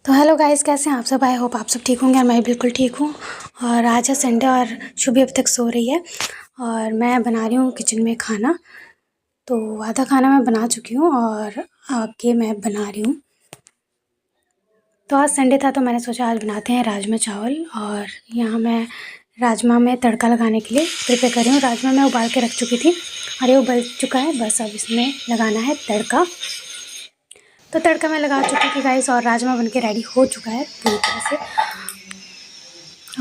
तो hello guys, कैसे हैं आप सब। आई होप आप सब ठीक होंगे और मैं बिल्कुल ठीक हूँ। और आज है संडे और शुभी अब तक सो रही है और मैं बना रही हूँ किचन में खाना। तो आधा खाना मैं बना चुकी हूँ और आगे मैं बना रही हूँ। तो आज संडे था तो मैंने सोचा आज बनाते हैं राजमा चावल। और यहाँ मैं राजमा में तड़का लगाने के लिए प्रिपेयर कर रही हूँ। राजमा मैं उबाल के रख चुकी थी और ये उबल चुका है, बस अब इसमें लगाना है तड़का। तो तड़का मैं लगा चुकी थी गाइस और राजमा बनके रेडी हो चुका है पूरी तरह से।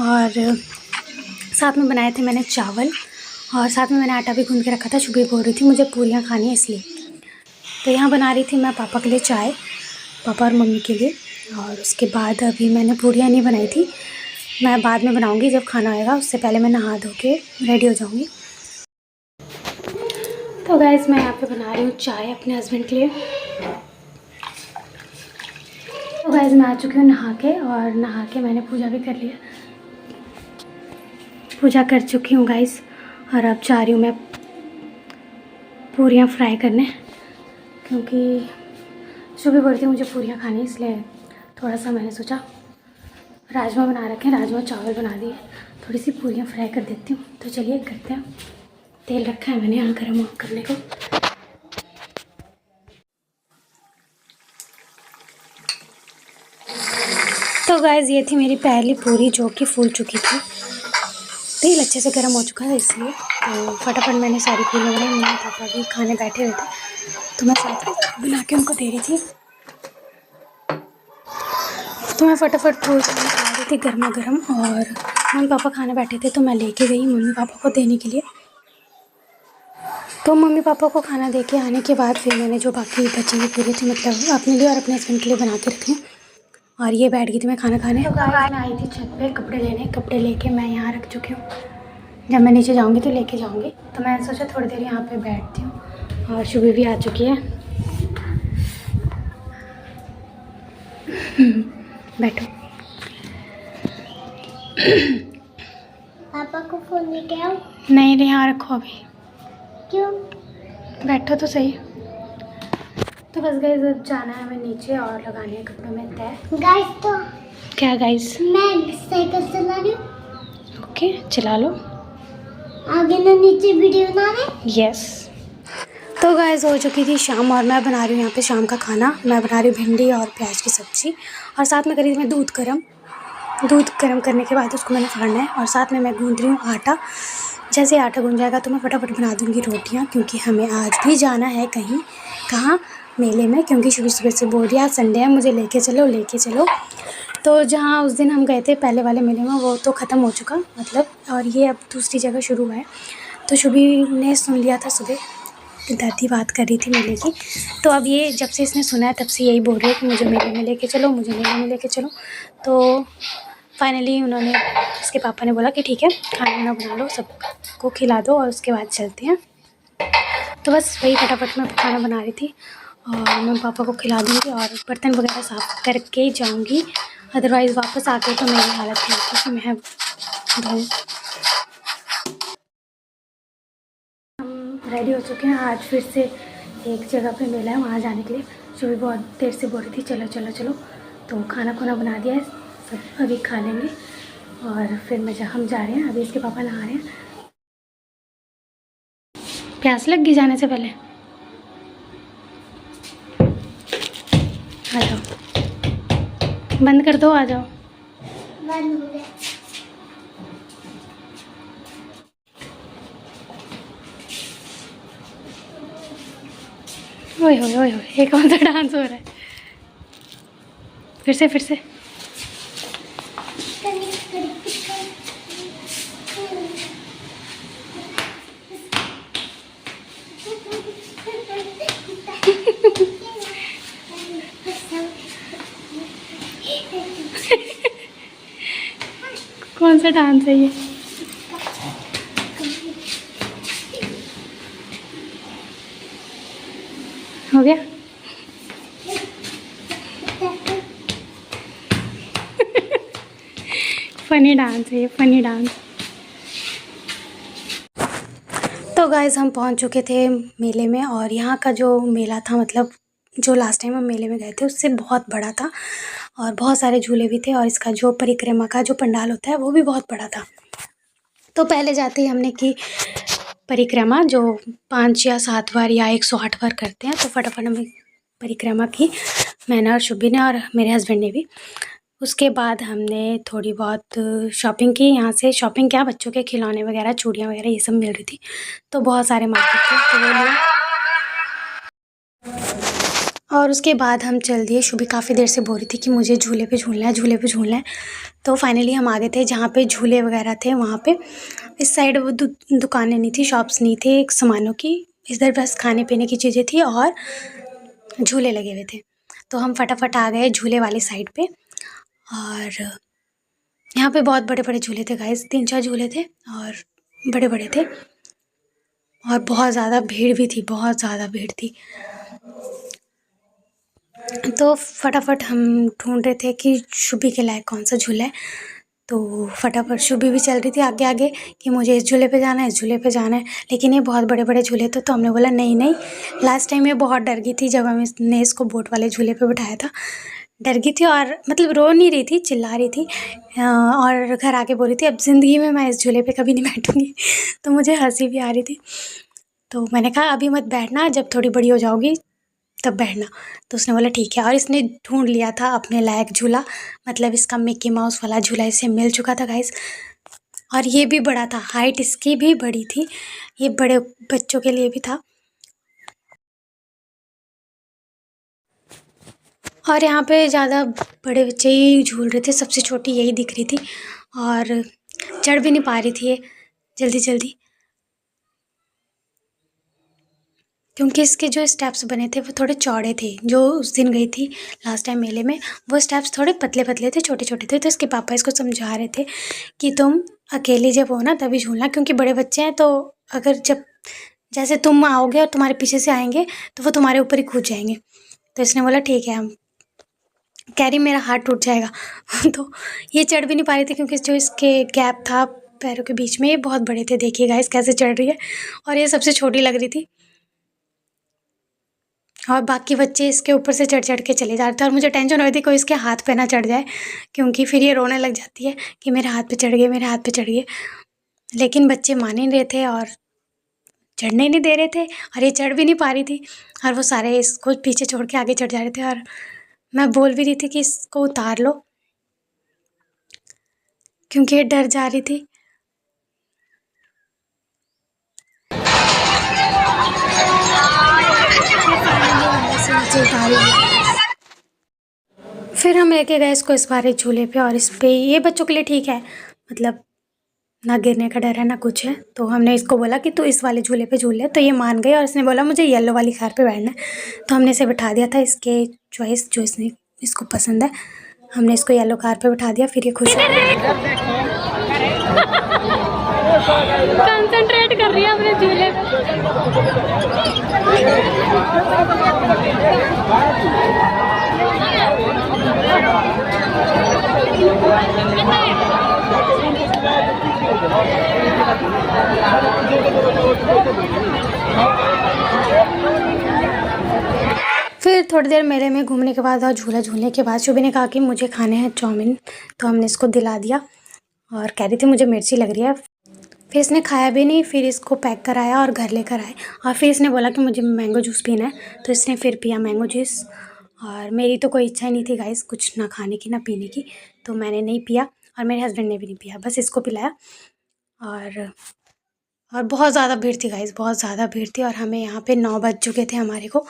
और साथ में बनाए थे मैंने चावल और साथ में मैंने आटा भी गूंद के रखा था। शुभी बोल रही थी मुझे पूरियाँ खानी है इसलिए। तो यहाँ बना रही थी मैं पापा के लिए चाय, पापा और मम्मी के लिए। और उसके बाद अभी मैंने पूरियाँ नहीं बनाई थी, मैं बाद में बनाऊँगी जब खाना आएगा। उससे पहले मैं नहा धो के रेडी हो जाऊँगी। तो गाइस मैं यहाँ पे बना रही हूँ चाय अपने हस्बैंड के लिए। तो गाइस मैं आ चुकी हूँ नहा के और नहा के मैंने पूजा भी कर लिया, पूजा कर चुकी हूँ गाइस। और अब जा रही हूँ मैं पूरियाँ फ्राई करने, क्योंकि सुबह बोल रही थी मुझे पूरियाँ खानी, इसलिए थोड़ा सा मैंने सोचा राजमा बना रखे हैं, राजमा चावल बना दिए, थोड़ी सी पूरियाँ फ्राई कर देती हूँ। तो चलिए करते हैं। तेल रखा है मैंने यहाँ गर्म करने को। तो गाइस ये थी मेरी पहली पूरी जो कि फूल चुकी थी। तेल अच्छे से गर्म हो चुका है इसलिए तो फटाफट मैंने सारी पूरियाँ बनाई। मम्मी पापा भी खाने बैठे हुए थे तो मैं साथ में बना के उनको दे रही थी। तो मैं फटाफट पूरी खा रही थी गर्मा गर्म। और मम्मी पापा खाने बैठे थे तो मैं लेके गई मम्मी पापा को देने के लिए। तो मम्मी पापा को खाना दे के आने के बाद फिर मैंने जो बाकी बची हुई पूरी थी मतलब अपने लिए और अपने हस्बैंड के लिए बना के रखी। और ये बैठ गई थी मैं खाना खाने। तो गाइस मैं आई थी छत पे कपड़े लेने, कपड़े लेके मैं यहाँ रख चुकी हूँ। जब मैं नीचे जाऊँगी तो लेके जाऊँगी। तो मैंने सोचा थोड़ी देर यहाँ पे बैठती हूँ। और शुभी भी आ चुकी है। बैठो। पापा को फोन लेके आओ। नहीं यहाँ रखो अभी। क्यों? बैठो तो सही। तो बस गाइस अब जाना है हमें नीचे और लगाने हैं कपड़ों में तय। गाइस तो क्या गाइस? मैं साइकिल चला रही हूँ। ओके चला लो। आगे ना नीचे वीडियो बना रहे। यस। तो गाइस हो चुकी थी शाम और मैं बना रही हूँ यहाँ पे शाम का खाना। मैं बना रही हूँ भिंडी और प्याज की सब्ज़ी और साथ में करी थी मैं दूध गर्म। दूध गर्म करने के बाद उसको मैंने फाड़ना है और साथ में मैं गूंद रही हूँ आटा। जैसे आटा गूंद जाएगा तो मैं फटाफट बना दूँगी रोटियाँ, क्योंकि हमें आज भी जाना है कहीं, कहाँ, मेले में। क्योंकि सुबह सुबह से बोल रही है आज संडे है मुझे लेके चलो लेके चलो। तो जहाँ उस दिन हम गए थे पहले वाले मेले में वो तो ख़त्म हो चुका मतलब, और ये अब दूसरी जगह शुरू हुआ है। तो शुभी ने सुन लिया था सुबह, दादी बात कर रही थी मेले की। तो अब ये जब से इसने सुना है तब से यही बोल रही है कि मुझे मेले में लेके चलो, मुझे मेले में लेके चलो। तो फाइनली उन्होंने, उसके पापा ने बोला कि ठीक है खाना वाना बना लो, सबको खिला दो और उसके बाद चलते हैं। तो बस वही फटाफट मैं खाना बना रही थी और मैं पापा को खिला दूँगी और बर्तन वगैरह साफ़ करके ही जाऊँगी। अदरवाइज़ वापस आके तो मेरी हालत नहीं होती कि मैं धोऊँ। हम रेडी हो चुके हैं। आज फिर से एक जगह पे मेला है, वहाँ जाने के लिए। शुभी बहुत देर से बोल रही थी चलो चलो चलो। तो खाना खुना बना दिया है, सब अभी खा लेंगे और फिर हम जा रहे हैं। अभी इसके पापा नहा रहे हैं। प्यास लग गई जाने से पहले? आ जाओ, बंद कर दो, आ जाओ। बंद हो गया। ओए होए ओए होए, ये कौन सा डांस हो रहा है? फिर से कौन सा डांस है ये? हो गया? फनी डांस है ये, फनी डांस। तो गाइस हम पहुंच चुके थे मेले में और यहाँ का जो मेला था मतलब जो लास्ट टाइम हम मेले में गए थे उससे बहुत बड़ा था। और बहुत सारे झूले भी थे और इसका जो परिक्रमा का जो पंडाल होता है वो भी बहुत बड़ा था। तो पहले जाते ही हमने की परिक्रमा, जो 5 या 7 बार या 108 बार करते हैं, तो फटाफट हमने परिक्रमा की, मैंने और शुभी ने और मेरे हस्बैंड ने भी। उसके बाद हमने थोड़ी बहुत शॉपिंग की। यहाँ से शॉपिंग क्या, बच्चों के खिलौने वगैरह, चूड़ियाँ वगैरह ये सब मिल रही थी, तो बहुत सारे मार्केट थे तो वो लिए। और उसके बाद हम चल दिए। शुभी काफ़ी देर से बोल रही थी कि मुझे झूले पे झूलना है, झूले पे झूलना है। तो फाइनली हम आ गए थे जहाँ पे झूले वगैरह थे। वहाँ पे इस साइड वो दुकानें नहीं थी, शॉप्स नहीं थे एक सामानों की, इधर बस खाने पीने की चीज़ें थी और झूले लगे हुए थे। तो हम फटाफट आ गए झूले वाली साइड पे। और यहाँ पे बहुत बड़े बड़े झूले थे गाइस, 3-4 झूले थे और बड़े बड़े थे और बहुत ज़्यादा भीड़ भी थी, बहुत ज़्यादा भीड़ थी। तो फटाफट हम ढूंढ रहे थे कि शुभी के लायक कौन सा झूला है। तो फटाफट शुभी भी चल रही थी आगे आगे कि मुझे इस झूले पे जाना है, इस झूले पे जाना है, लेकिन ये बहुत बड़े बड़े झूले थे। तो हमने बोला नहीं नहीं। लास्ट टाइम ये बहुत डर गई थी जब हमने इसको बोट वाले झूले पे बिठाया था, डर गई थी और मतलब रो नहीं रही थी, चिल्ला रही थी और घर आके बोल रही थी अब ज़िंदगी में मैं इस झूले पे कभी नहीं बैठूंगी। तो मुझे हंसी भी आ रही थी। तो मैंने कहा अभी मत बैठना, जब थोड़ी बड़ी हो जाओगी तब बैठना। तो उसने बोला ठीक है। और इसने ढूंढ लिया था अपने लायक झूला, मतलब इसका मिक्की माउस वाला झूला इसे मिल चुका था गाइस। और ये भी बड़ा था, हाइट इसकी भी बड़ी थी, ये बड़े बच्चों के लिए भी था। और यहाँ पे ज़्यादा बड़े बच्चे ही झूल रहे थे, सबसे छोटी यही दिख रही थी और चढ़ भी नहीं पा रही थी ये जल्दी जल्दी, क्योंकि इसके जो स्टेप्स बने थे वो थोड़े चौड़े थे। जो उस दिन गई थी लास्ट टाइम मेले में, वो स्टेप्स थोड़े पतले पतले थे, छोटे छोटे थे। तो इसके पापा इसको समझा रहे थे कि तुम अकेली जब हो ना तभी झूलना, क्योंकि बड़े बच्चे हैं तो अगर जब जैसे तुम आओगे और तुम्हारे पीछे से आएंगे तो वो तुम्हारे ऊपर ही कूद जाएंगे। तो इसने बोला ठीक है। हम कह रही मेरा हाथ टूट जाएगा। तो ये चढ़ भी नहीं पा रही थी क्योंकि जो इसके गैप था पैरों के बीच में ये बहुत बड़े थे। देखिए गाइस कैसे चढ़ रही है, और ये सबसे छोटी लग रही थी और बाकी बच्चे इसके ऊपर से चढ़ के चले जा रहे थे। और मुझे टेंशन हो रही थी कोई इसके हाथ पे ना चढ़ जाए, क्योंकि फिर ये रोने लग जाती है कि मेरे हाथ पे चढ़ गए, मेरे हाथ पे चढ़ गए। लेकिन बच्चे मान ही रहे थे और चढ़ने ही नहीं दे रहे थे, और ये चढ़ भी नहीं पा रही थी और वो सारे इसको पीछे छोड़ के आगे चढ़ जा रहे थे। और मैं बोल भी रही थी कि इसको उतार लो, क्योंकि ये डर जा रही थी। फिर हम लेके गए इसको इस बार झूले पे, और इस पे ये बच्चों के लिए ठीक है, मतलब ना गिरने का डर है ना कुछ है। तो हमने इसको बोला कि तू इस वाले झूले पे झूल ले, तो ये मान गई और इसने बोला मुझे येलो वाली कार पे बैठना है। तो हमने इसे बिठा दिया था, इसके चॉइस जो इसने इसको पसंद है, हमने इसको येलो कार पे बिठा दिया। फिर ये खुश हो कंसंट्रेट कर रही है अपने झूले फिर थोड़ी देर मेले में घूमने के बाद और झूला झूलने के बाद शुभी ने कहा कि मुझे खाने हैं चाउमीन, तो हमने इसको दिला दिया और कह रही थी मुझे मिर्ची लग रही है। फिर इसने खाया भी नहीं, फिर इसको पैक कराया और घर लेकर आए। और फिर इसने बोला कि मुझे मैंगो जूस पीना है, तो इसने फिर पिया मैंगो जूस। और मेरी तो कोई इच्छा ही नहीं थी गाइस कुछ ना खाने की ना पीने की, तो मैंने नहीं पिया और मेरे हस्बैंड ने भी नहीं पिया, बस इसको पिलाया। और बहुत ज़्यादा भीड़ थी गाइस, बहुत ज़्यादा भीड़ थी और हमें यहाँ पे 9 बज चुके थे हमारे को।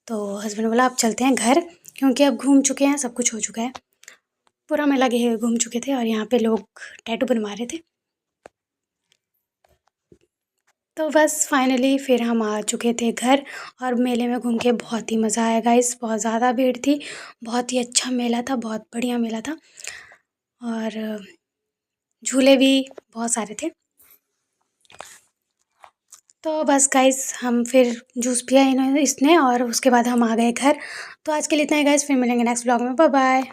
तो हस्बैंड बोला अब चलते हैं घर, क्योंकि अब घूम चुके हैं, सब कुछ हो चुका है, पूरा मेला घूम चुके थे और यहाँ पे लोग टैटू बनवा रहे थे। तो बस फाइनली फिर हम आ चुके थे घर, और मेले में घूम के बहुत ही मज़ा आया गाइस, बहुत ज़्यादा भीड़ थी, बहुत ही अच्छा मेला था, बहुत बढ़िया मेला था और झूले भी बहुत सारे थे। तो बस गाइस हम फिर जूस पिया इसने और उसके बाद हम आ गए घर। तो आज के लिए इतना ही गाइस, फिर मिलेंगे नेक्स्ट ब्लॉग में, बाय बाय।